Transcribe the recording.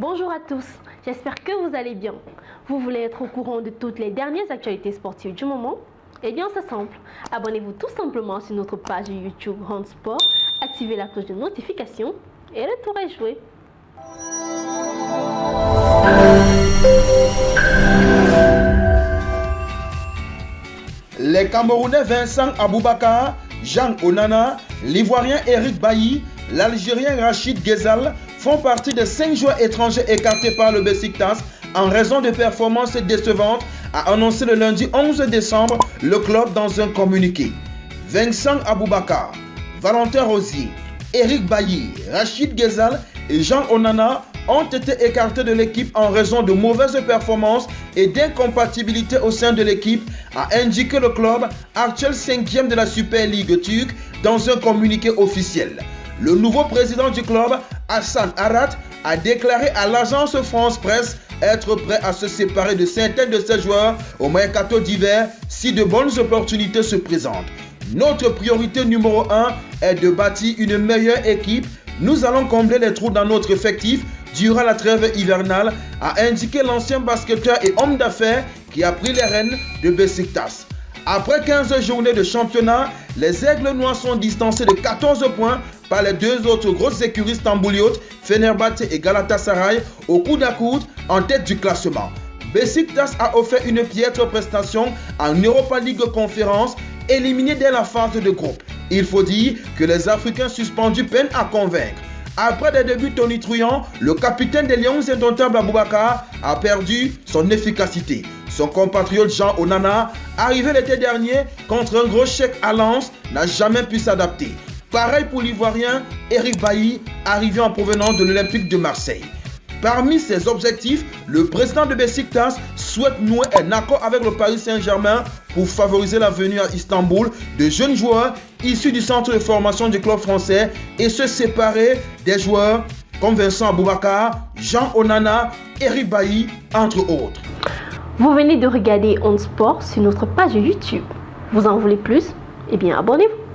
Bonjour à tous, j'espère que vous allez bien. Vous voulez être au courant de toutes les dernières actualités sportives du moment? Eh bien c'est simple, abonnez-vous tout simplement sur notre page YouTube Hand Sport, activez la cloche de notification et le tour est joué. Les Camerounais Vincent Aboubakar, Jean Onana, l'Ivoirien Eric Bailly, l'Algérien Rachid Ghezal font partie des 5 joueurs étrangers écartés par le Besiktas en raison de performances décevantes, a annoncé le lundi 11 décembre le club dans un communiqué. Vincent Aboubakar, Valentin Rosier, Eric Bailly, Rachid Ghezal et Jean Onana ont été écartés de l'équipe en raison de mauvaises performances et d'incompatibilité au sein de l'équipe, a indiqué le club, actuel 5e de la Super League turque, dans un communiqué officiel. Le nouveau président du club, Hassan Arat, a déclaré à l'agence France Presse être prêt à se séparer de certains de ses joueurs au mercato d'hiver si de bonnes opportunités se présentent. Notre priorité numéro 1 est de bâtir une meilleure équipe. Nous allons combler les trous dans notre effectif durant la trêve hivernale, a indiqué l'ancien basketteur et homme d'affaires qui a pris les rênes de Besiktas. Après 15 journées de championnat, les Aigles Noirs sont distancés de 14 points par les deux autres grosses écuries stambouliotes, Fenerbahçe et Galatasaray, au coude à coude en tête du classement. Besiktas a offert une piètre prestation en Europa League Conférence, éliminé dès la phase de groupe. Il faut dire que les Africains suspendus peinent à convaincre. Après des débuts tonitruants, le capitaine des Lions indomptables Aboubakar a perdu son efficacité. Son compatriote Jean Onana, arrivé l'été dernier contre un gros chèque à Lens, n'a jamais pu s'adapter. Pareil pour l'Ivoirien Eric Bailly, arrivé en provenance de l'Olympique de Marseille. Parmi ses objectifs, le président de Besiktas souhaite nouer un accord avec le Paris Saint-Germain pour favoriser la venue à Istanbul de jeunes joueurs issus du centre de formation du club français et se séparer des joueurs comme Vincent Aboubakar, Jean Onana, Eric Bailly, entre autres. Vous venez de regarder Hand Sport sur notre page YouTube. Vous en voulez plus? Eh bien abonnez-vous.